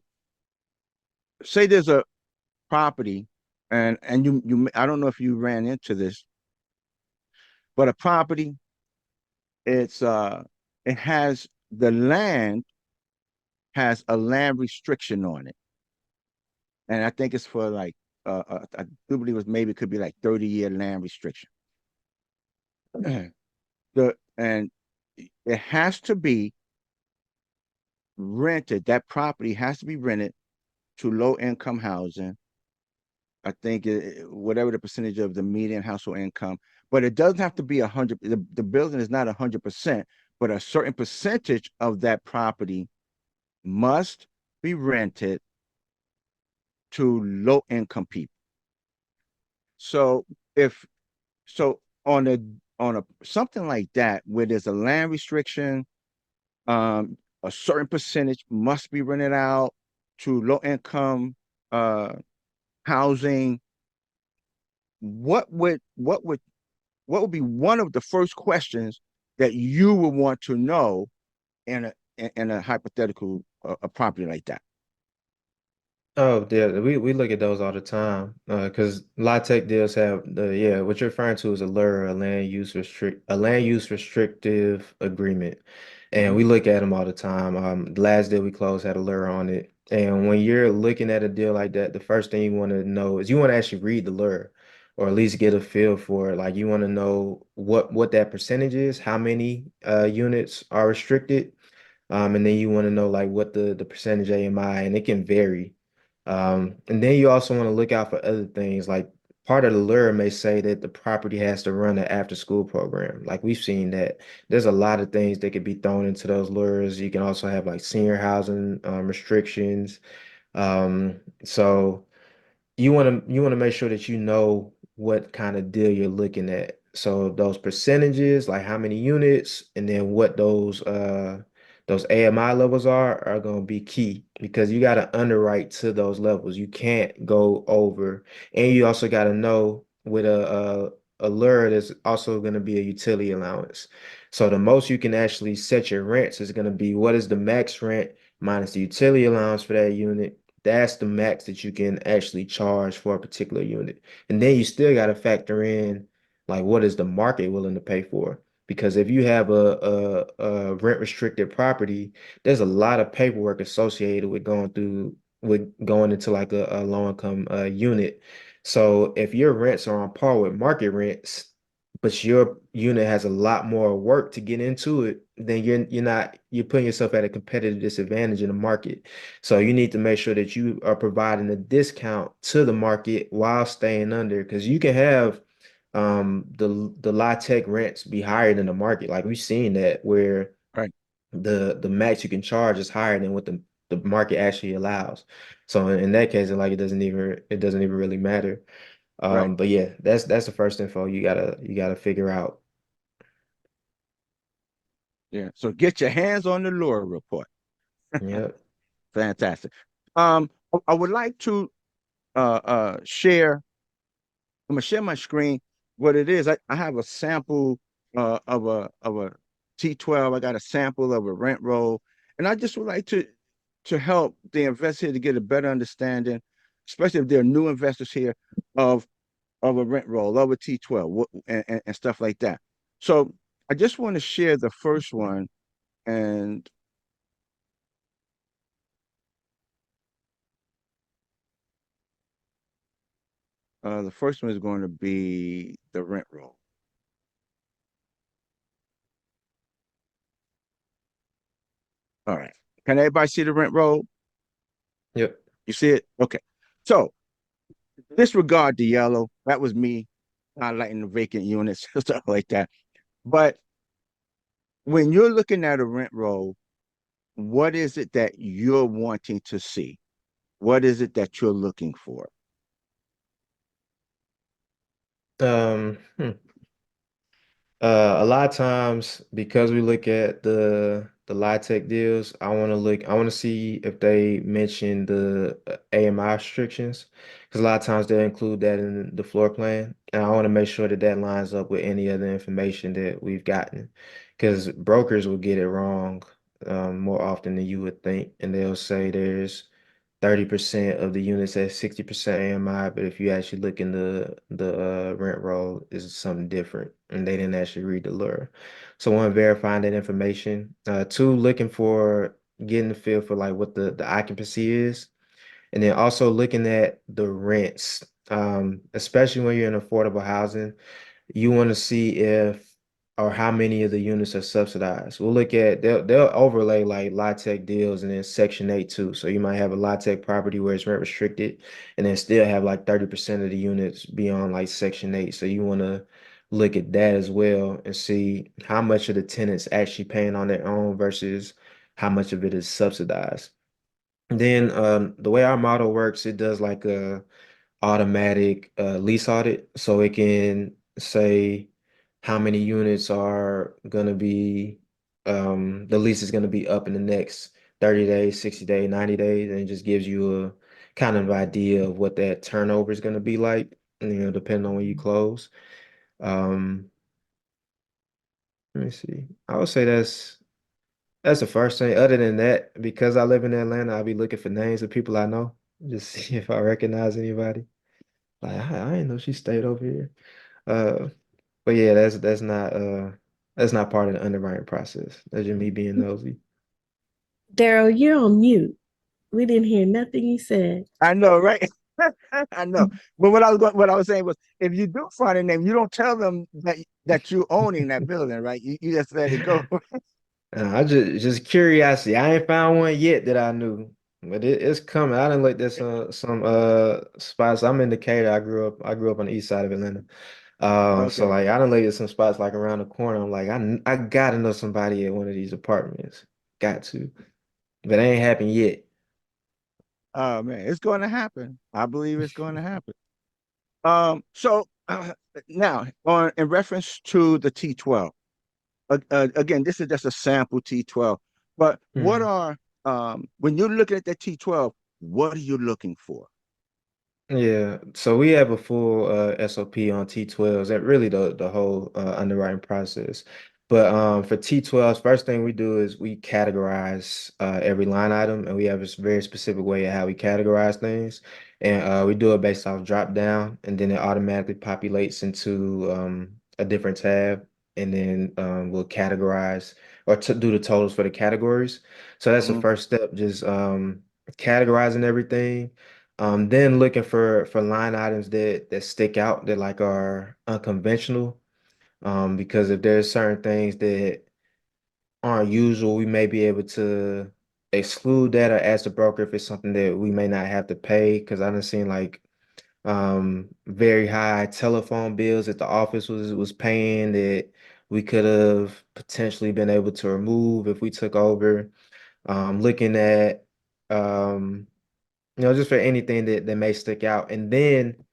say there's a property, and I don't know if you ran into this, but a property, it's it has the land has a land restriction on it, and I think it's for like I do believe it maybe could be like 30-year land restriction. And it has to be rented. That property has to be rented to low income housing. I think whatever the percentage of the median household income, but it doesn't have to be 100. The building is not 100%, but a certain percentage of that property must be rented to low income people. So if so on a something like that where there's a land restriction, a certain percentage must be rented out to low income uh housing. What would be one of the first questions that you would want to know in a hypothetical a property like that? Oh, yeah, we look at those all the time. Because a lot of tech deals have yeah, what you're referring to is a LUR, a land use restrictive agreement. And we Mhm. look at them all the time. The last deal we closed had a LUR on it. And when you're looking at a deal like that, the first thing you want to know is you want to actually read the LUR or at least get a feel for it. Like you want to know what that percentage is, how many units are restricted. And then you want to know like what the percentage AMI, and it can vary. And then you also want to look out for other things. Like part of the lure may say that the property has to run an after school program. Like we've seen that there's a lot of things that could be thrown into those lures. You can also have like senior housing restrictions. So you want to make sure that you know what kind of deal you're looking at. So those percentages, like how many units, and then what those AMI levels are going to be key because you got to underwrite to those levels. You can't go over, and you also got to know with a lure, there's also going to be a utility allowance. So the most you can actually set your rents is going to be what is the max rent minus the utility allowance for that unit. That's the max that you can actually charge for a particular unit. And then you still got to factor in like what is the market willing to pay for? Because if you have a rent restricted property, there's a lot of paperwork associated with going into like a low income unit. So if your rents are on par with market rents, but your unit has a lot more work to get into it, then you're putting yourself at a competitive disadvantage in the market. So you need to make sure that you are providing a discount to the market while staying under, because you can have the low tech rents be higher than the market. Like we've seen that where Right. the max you can charge is higher than what the market actually allows. So in that case, like it doesn't even really matter. Right. But yeah, that's the first info you gotta figure out. Yeah. So get your hands on the lure report. Yep. Fantastic. I would like to share. I'm gonna share my screen. What it is, I have a sample of a T12. I got a sample of a rent roll, and I just would like to help the investor to get a better understanding, especially if there are new investors here, of a rent roll, of a T12, and stuff like that. So I just want to share the first one, and the first one is going to be the rent roll. All right. Can everybody see the rent roll? Yep. You see it? Okay. So disregard the yellow. That was me highlighting the vacant units, stuff like that. But when you're looking at a rent roll, what is it that you're wanting to see? What is it that you're looking for? Um, hmm. A lot of times because we look at the lie tech deals, I want to see if they mention the AMI restrictions because a lot of times they include that in the floor plan, and I want to make sure that that lines up with any other information that we've gotten because brokers will get it wrong more often than you would think, and they'll say there's 30% of the units at 60% AMI, but if you actually look in the rent roll, is something different, and they didn't actually read the lure. So one, verifying that information. Two, looking for getting the feel for like what the occupancy is, and then also looking at the rents, especially when you're in affordable housing. You want to see if or how many of the units are subsidized. We'll look at they'll overlay like LIHTC deals and then Section 8 too. So you might have a LIHTC property where it's rent restricted and then still have like 30% of the units beyond like Section 8. So you want to look at that as well and see how much of the tenants actually paying on their own versus how much of it is subsidized. And then the way our model works, it does like a automatic lease audit, so it can say how many units are going to be the lease is going to be up in the next 30 days, 60 days, 90 days, and it just gives you a kind of idea of what that turnover is going to be like, depending on when you close. Um, let me see. I would say that's the first thing. Other than that, because I live in Atlanta, I'll be looking for names of people I know, just see if I recognize anybody. Like I didn't know she stayed over here. Uh, but yeah, that's not part of the underwriting process. That's just me being nosy. Daryl, you're on mute. We didn't hear nothing you said. I know, right? I know. But what I was saying was, if you do find a name, you don't tell them that you owning that building, right? You just let it go. I just curiosity. I ain't found one yet that I knew, but it's coming. I didn't look at some spots. I'm in Decatur. I grew up on the east side of Atlanta. So Okay. like I done looked at some spots like around the corner. I'm like I gotta know somebody at one of these apartments. Got to, but it ain't happened yet. Oh man, it's going to happen. I believe it's going to happen. So now on in reference to the T12, again, this is just a sample T12. But what Mhm. are when you're looking at that T12, what are you looking for? Yeah, so we have a full SOP on T12s and really the whole underwriting process. But for T12s, first thing we do is we categorize every line item, and we have this very specific way of how we categorize things. And we do it based off drop down, and then it automatically populates into a different tab, and then we'll categorize or to do the totals for the categories. So that's the Mhm. first step, just categorizing everything. Then looking for line items that stick out that like are unconventional. Because if there's certain things that aren't usual, we may be able to exclude that or ask the broker if it's something that we may not have to pay. Because I done seen like very high telephone bills that the office was paying that we could have potentially been able to remove if we took over. Looking at um just for anything that may stick out. And then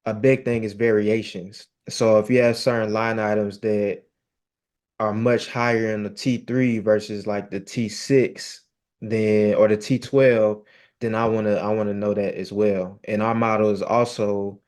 a big thing is variations. So if you have certain line items that are much higher in the T3 versus like the T6, then or the T12, then I wanna know that as well. And our model is also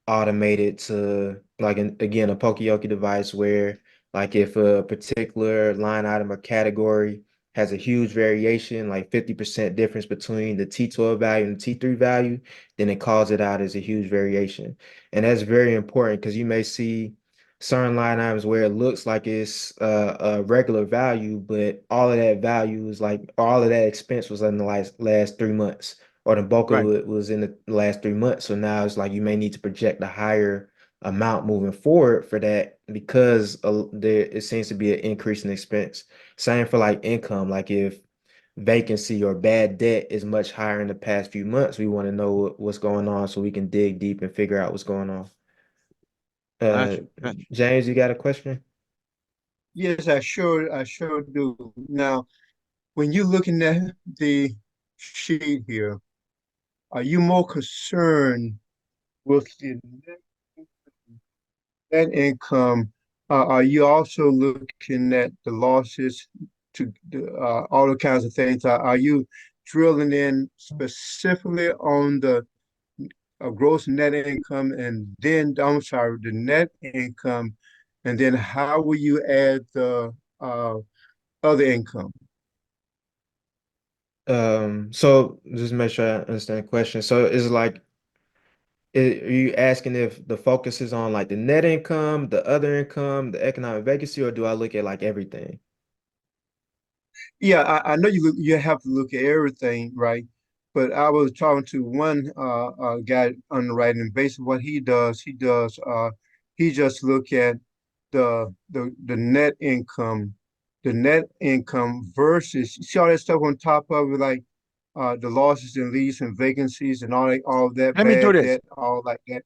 automated to like again a Pokeyoke device where like if a particular line item or category has a huge variation, like 50% difference between the T12 value and the T3 value, then it calls it out as a huge variation. And that's very important because you may see certain line items where it looks like it's a regular value, but all of that value is like all of that expense was in the last 3 months, or the bulk of Right. it was in the last 3 months. So now it's like you may need to project a higher amount moving forward for that because there it seems to be an increase in expense. Same for like income, like if vacancy or bad debt is much higher in the past few months, we want to know what's going on so we can dig deep and figure out what's going on. Uh, Gotcha. Gotcha. James, you got a question? Yes, I sure do. Now, when you're looking at the sheet here, are you more concerned with the net income? Are you also looking at the losses to all the kinds of things? Are you drilling in specifically on the gross net income and then, I'm sorry, the net income, and then how will you add the other income? So just make sure I understand the question. So is like, are you asking if the focus is on like the net income, the other income, the economic vacancy, or do I look at like everything? Yeah, I know you have to look at everything, right? But I was talking to one guy underwriting, and basically what he just look at the net income versus, you see all that stuff on top of it, like the losses and leads and vacancies and all that Let me do bad this. debt, all like that.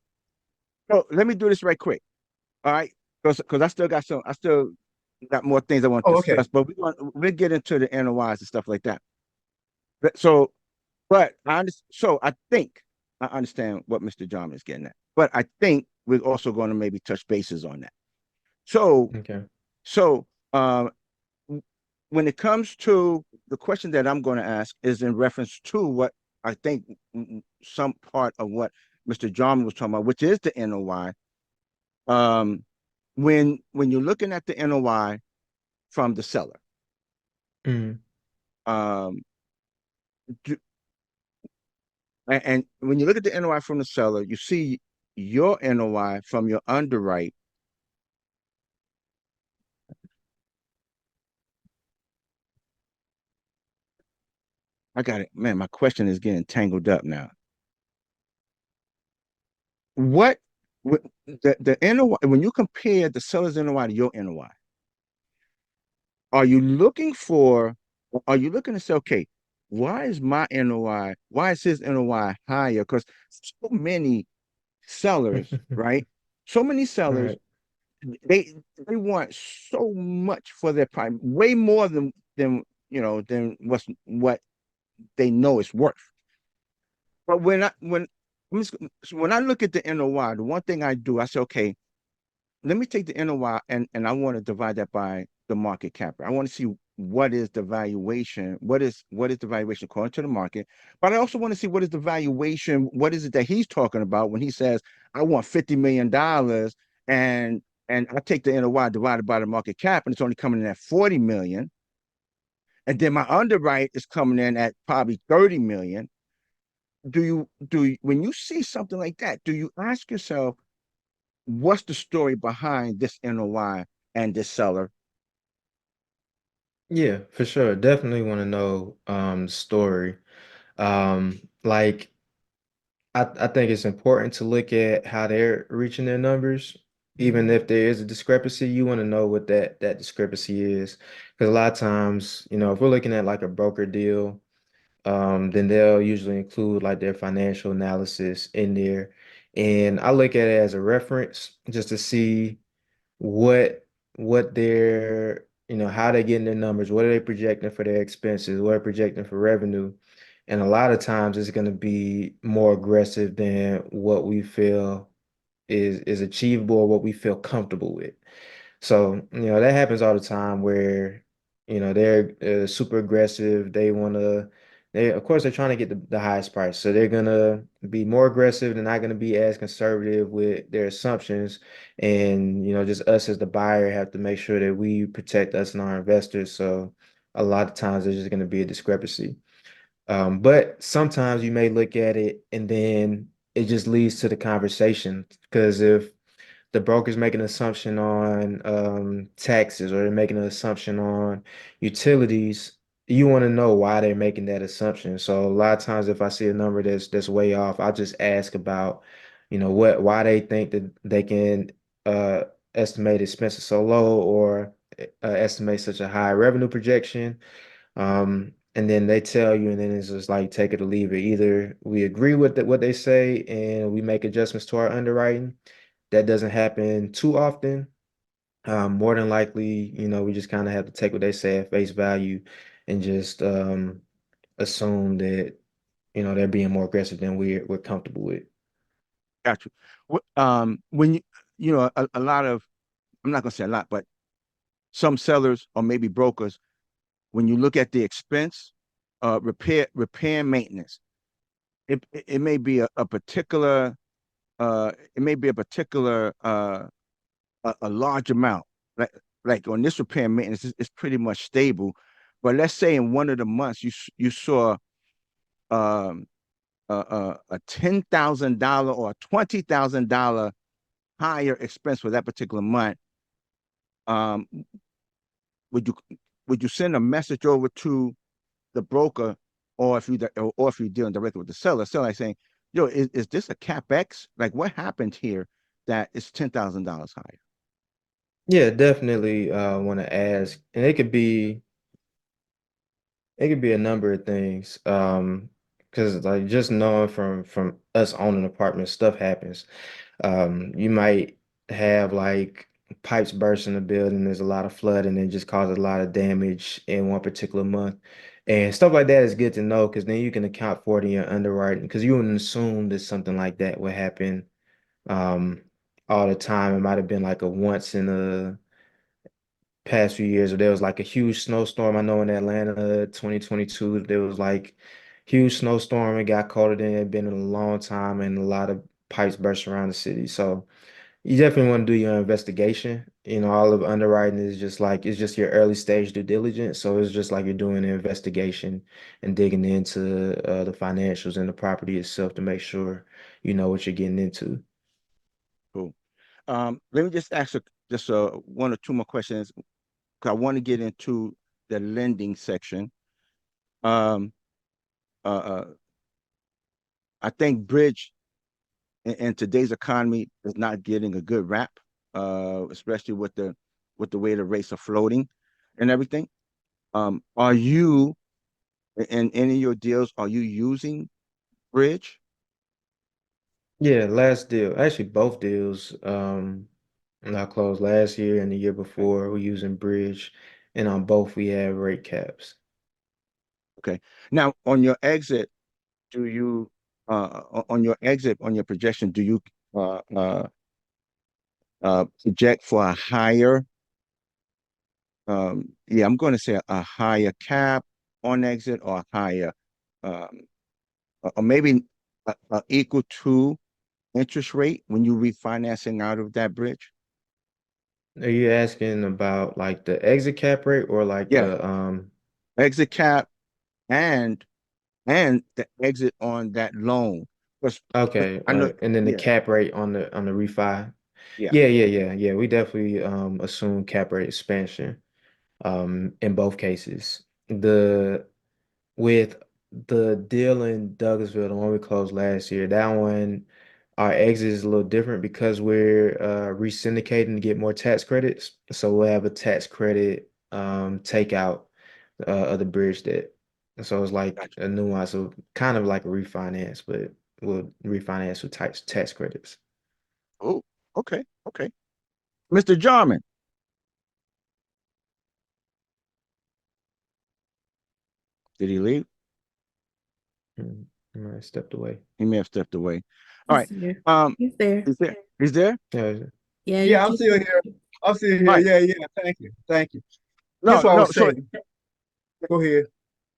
So let me do this right quick. All right. Because I still got more things I want to Oh, okay. discuss, but we'll get into the NOIs and stuff like that. So, but so I think I understand what Mr. John is getting at, but I think we're also going to maybe touch bases on that. So, Okay. so when it comes to the question that I'm going to ask is in reference to what I think some part of what Mr. John was talking about, which is the NOI. Um, when you're looking at the NOI from the seller, Mhm. um, do, and when you look at the NOI from the seller, you see your NOI from your underwrite. I got it, man. My question is getting tangled up now. What the NOI when you compare the seller's NOI to your NOI, are you looking for? Are you looking to say, okay, why is my NOI? Why is his NOI higher? Because so many sellers, right? So many sellers, Right. they want so much for their prime, way more than than what they know it's worth. But when I look at the NOI, the one thing I do, I say, okay, let me take the NOI and I want to divide that by the market cap. I want to see what is the valuation? What is the valuation according to the market? But I also want to see what is the valuation, what is it that he's talking about when he says, I want $50 million and I take the NOI divided by the market cap and it's only coming in at 40 million. And then my underwrite is coming in at probably 30 million. When you see something like that, do you ask yourself, what's the story behind this NOI and this seller? Yeah, for sure. Definitely want to know story. Like I think it's important to look at how they're reaching their numbers. Even if there is a discrepancy, you want to know what that discrepancy is. Because a lot of times, if we're looking at like a broker deal, then they'll usually include like their financial analysis in there. And I look at it as a reference just to see what they're, how they're getting their numbers, what are they projecting for their expenses, what are they projecting for revenue. And a lot of times it's going to be more aggressive than what we feel is achievable or what we feel comfortable with. So, that happens all the time where, they're super aggressive. Of course, they're trying to get the highest price. So they're going to be more aggressive. They're not going to be as conservative with their assumptions. And, just us as the buyer have to make sure that we protect us and our investors. So a lot of times there's just going to be a discrepancy. But sometimes you may look at it and then it just leads to the conversation. Because if the broker's making an assumption on taxes or they're making an assumption on utilities, you want to know why they're making that assumption. So a lot of times if I see a number that's way off, I'll just ask about, why they think that they can uh estimate expenses so low or estimate such a high revenue projection. And then they tell you, and then it's just like take it or leave it. Either we agree with what they say and we make adjustments to our underwriting. That doesn't happen too often. More than likely, we just kind of have to take what they say at face value and just assume that, they're being more aggressive than we're comfortable with. Got you. When a lot of, I'm not gonna say a lot, but some sellers or maybe brokers, when you look at the expense, repair and maintenance, it may be a particular, a large amount. Like on this repair and maintenance, it's pretty much stable. But let's say in one of the months you saw um a $10,000 or a $20,000 higher expense for that particular month. Um, would you send a message over to the broker, or if you're dealing directly with the seller like saying, yo, is this a capex? Like what happened here that it's $10,000 higher? Yeah, definitely want to ask. And it could be a number of things. Because like just knowing from us owning apartments, stuff happens. You might have like pipes burst in the building, there's a lot of flood, and it just causes a lot of damage in one particular month. And stuff like that is good to know because then you can account for it in your underwriting because you wouldn't assume that something like that would happen um all the time. It might have been like a once in a past few years, or there was like a huge snowstorm. I know in Atlanta, 2022, there was like huge snowstorm. It got colder than it had been in a long time, and a lot of pipes burst around the city. So you definitely want to do your investigation. All of underwriting is just like it's just your early stage due diligence. So it's just like you're doing an investigation and digging into the financials and the property itself to make sure you know what you're getting into. Cool. Let me just ask just one or two more questions because I want to get into the lending section. Um, uh, uh, I think bridge in today's economy is not getting a good rap, especially with the way the rates are floating and everything. Are you in any of your deals? Are you using bridge? Yeah, last deal. Actually, both deals. I closed last year and the year before. We're using bridge, and on both we have rate caps. Okay. Now on your exit, do you on your exit on your projection, do you uh, uh, project for a higher, yeah, I'm going to say a higher cap on exit or a higher, um, or maybe a equal to interest rate when you refinancing out of that bridge. Are you asking about like the exit cap rate or like Yeah, the exit cap and the exit on that loan. Because okay, I know, and then the yeah, cap rate on the refi? yeah. Yeah. We definitely assume cap rate expansion in both cases. The with the deal in Douglasville, the one we closed last year, that one, our exit is a little different because we're re-syndicating to get more tax credits. So we'll have a tax credit takeout of the bridge debt. So it's like Gotcha. a nuance of kind of like a refinance, but we'll refinance with tax credits. Oh, okay, okay. Mr. Jarman, did he leave? I might have stepped away. He may have stepped away. All He's right. there. Um, He's there. is there? Is there? Yeah, Yeah, you Yeah, I'm can. still here. I'm still All here. right. Yeah, yeah. Thank you. Thank you. No, Here's what I no. was So, saying. Go ahead.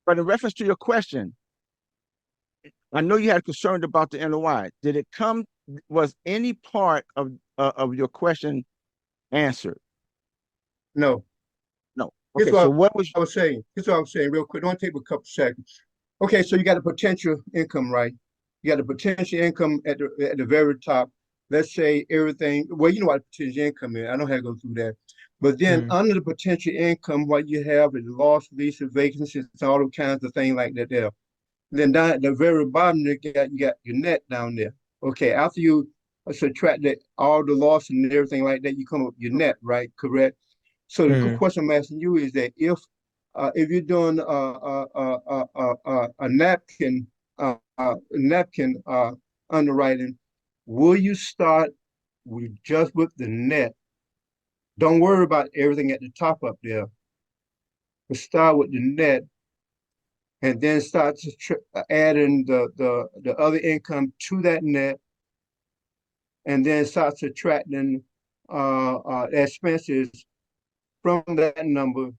but in reference to your question, I know you had concern about the NOI. Did it come? Was any part of your question answered? No. No. Here's Okay. So what what was? I was saying. Here's what I was saying real quick. Don't take a couple seconds. Okay, so you got a potential income, right? You got a potential income at the very top. Let's say everything. Well, you know what potential income is. I don't have to go through that. But then mm, under the potential income, what you have is loss, leases, vacancies, all the kinds of things like that there. Then down at the very bottom, you got your net down there. Okay, after you subtract all the loss and everything like that, you come up with your net, right? Correct. So the good mm, question I'm asking you is that if you're doing a napkin underwriting, will you start with the net? Don't worry about everything at the top up there, but start with the net and then start to adding the other income to that net, and then start subtracting expenses from that number,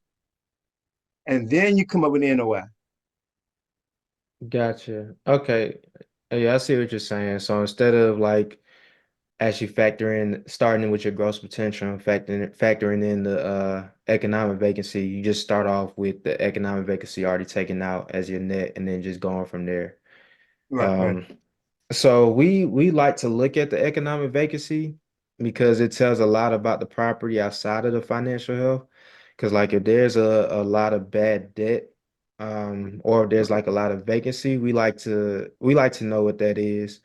and then you come up with NOI. gotcha. Okay. Yeah, I see what you're saying. So instead of like actually starting with your gross potential and factoring in the economic vacancy, you just start off with the economic vacancy already taken out as your net and then just going from there. Right, right. Um, so we like to look at the economic vacancy because it tells a lot about the property outside of the financial health. Because like if there's a lot of bad debt, or if there's like a lot of vacancy, we like to know what that is.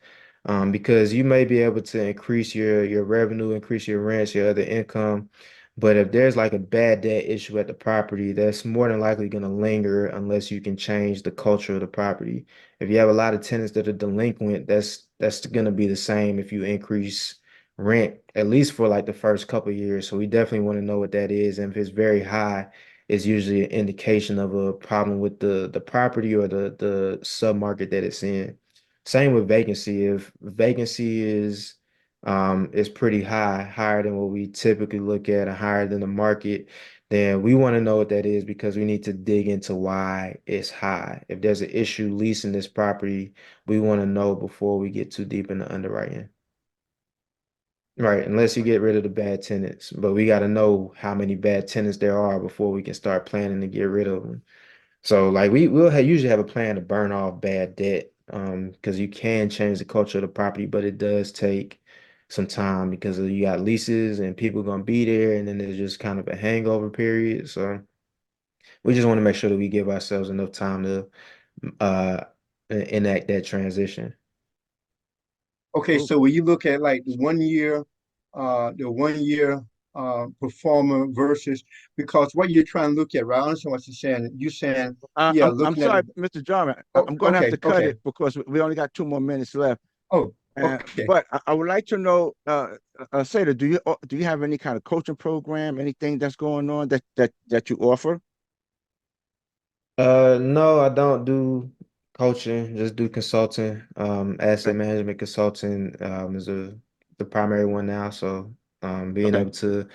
Because you may be able to increase your revenue, increase your rents, your other income. But if there's like a bad debt issue at the property, that's more than likely going to linger unless you can change the culture of the property. If you have a lot of tenants that are delinquent, that's gonna be the same if you increase rent, at least for like the first couple of years. So we definitely want to know what that is. And if it's very high, it's usually an indication of a problem with the property or the submarket that it's in. Same with vacancy. If vacancy is pretty high, higher than what we typically look at, or higher than the market, then we want to know what that is because we need to dig into why it's high. If there's an issue leasing this property, we want to know before we get too deep into underwriting. Right, unless you get rid of the bad tenants, but we got to know how many bad tenants there are before we can start planning to get rid of them. So like usually have a plan to burn off bad debt, because you can change the culture of the property, but it does take some time because you got leases and people gonna be there, and then there's just kind of a hangover period. So we just want to make sure that we give ourselves enough time to uh enact that transition. Okay, Oh, so when you look at like the 1 year performer versus, because what you're trying to look at, right? I understand what you're saying. You're saying, yeah, I'm looking at sorry, it. Mr. Jarman. Oh, I'm going to have okay, to cut okay. it because we only got 2 more minutes left. Oh, okay. But I would like to know, Seda, do you have any kind of coaching program, anything that's going on that you offer? No, I don't do coaching, just do consulting. Okay, Asset management consulting is the primary one now. So being okay, able to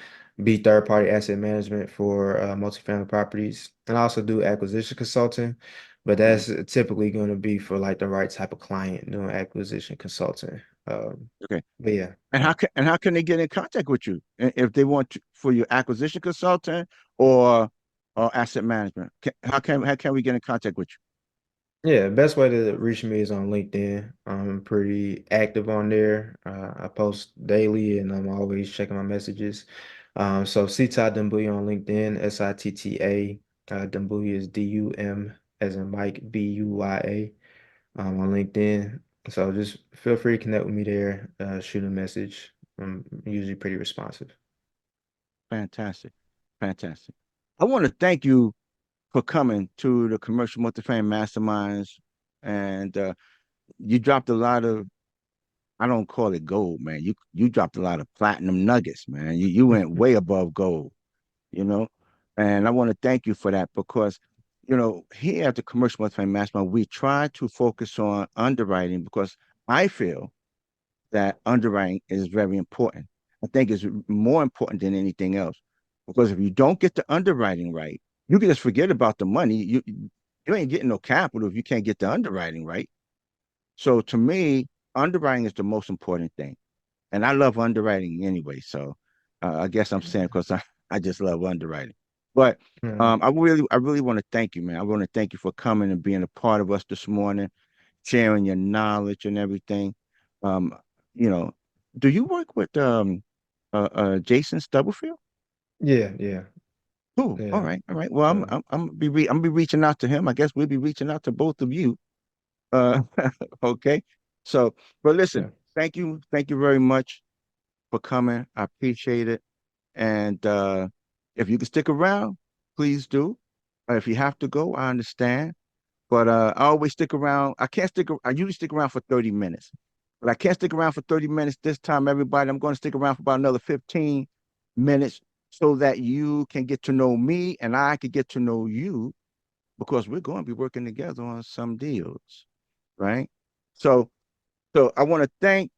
be third-party asset management for multifamily properties. And I also do acquisition consulting, but that's typically going to be for like the right type of client doing acquisition consulting. Okay. But yeah. And how can they get in contact with you if they want to, for your acquisition consultant or asset management? How can we get in contact with Yeah, best way to reach me is on LinkedIn. I'm pretty active on there. I post daily and I'm always checking my messages. So Sitta Dumbuya on LinkedIn, Sitta. Dumbuya is DUM as in Mike, BUYA, on LinkedIn. So just feel free to connect with me there, shoot a message. I'm usually pretty responsive. Fantastic. Fantastic. I want to thank you for coming to the Commercial Multifamily Masterminds. And you dropped a lot of, I don't call it gold, man. You dropped a lot of platinum nuggets, man. You went way above gold, you know. And I want to thank you for that because, here at the Commercial Multifamily Mastermind, we try to focus on underwriting because I feel that underwriting is very important. I think it's more important than anything else because if you don't get the underwriting right, you can just forget about the money. You ain't getting no capital if you can't get the underwriting right. So to me, underwriting is the most important thing, and I love underwriting anyway. So I guess I'm saying because I just love underwriting. But Yeah. I really want to thank you, man. I want to thank you for coming and being a part of us this morning, sharing your knowledge and everything. Um, you know, do you work with Jason Stubblefield? Yeah, yeah, Cool. All yeah. right, all right. Well, So, I'm be reaching out to him. I guess we'll be reaching out to both of you. Uh, okay. So, but listen, yeah. thank you very much for coming. I appreciate it. And if you can stick around, please do. If you have to go, I understand. But I always stick around. I can't stick. I usually stick around for 30 minutes, but I can't stick around for 30 minutes this time. Everybody, I'm going to stick around for about another 15 minutes so that you can get to know me and I can get to know you because we're going to be working together on some deals, right? So, so I want to thank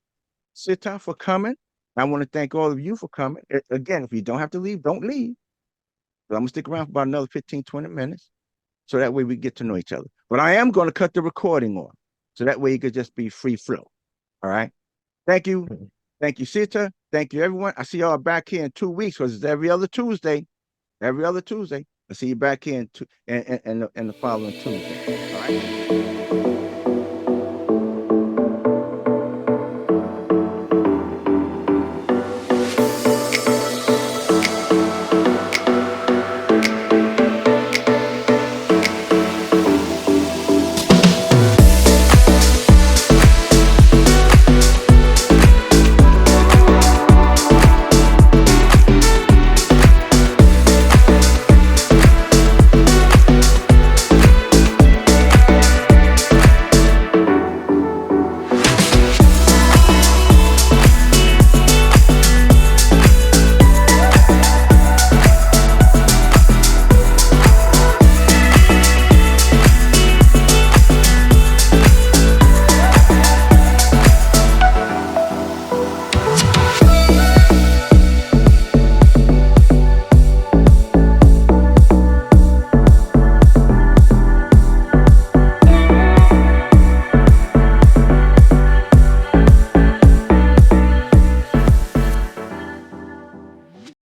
Sita for coming. I want to thank all of you for coming. Again, if you don't have to leave, don't leave. But I'm gonna stick around for about another 15, 20 minutes. So that way we get to know each other. But I am going to cut the recording off. So that way it could just be free flow. All right. Thank you. Thank you, Sita. Thank you, everyone. I see y'all back here in 2 weeks because it's every other Tuesday. Every other Tuesday. I see you back here in the following Tuesday. All right.